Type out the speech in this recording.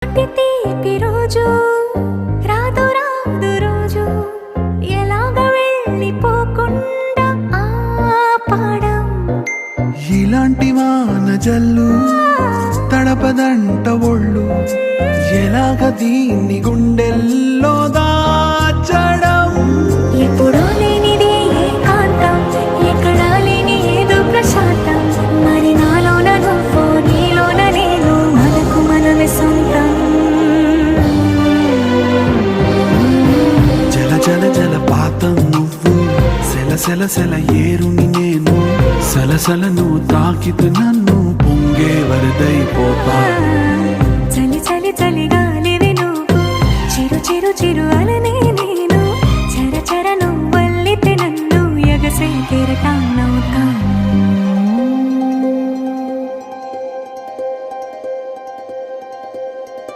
తీపి రోజు రాదు రాదు రోజు ఎలాగ వెళ్ళిపోకుండా ఆపడం. ఇలాంటి వాన జల్లు తడపదంట ఒళ్ళు ఎలాగ దీన్ని గుండెల్లో దాచడం. ఎప్పుడో లేనిది ఏకాంతం ఎక్కడా లేని ఏదో ప్రశాంతం. మరి నాలోన నువ్వు నీలోన నేను మనకు మనమే సొంతం. జల జల జలపాతం నువ్వు సెల సెల సెల ఏరుని నేను సలసల నువ్వు తాకితు నన్ను పొంగే వరదైపోతా. చలి చలి చలిగాలివి నువ్వు చిరు చిరు చిరు అలనే నేను చర చర నువ్వల్లితే నన్ను ఎగసే కెరటా.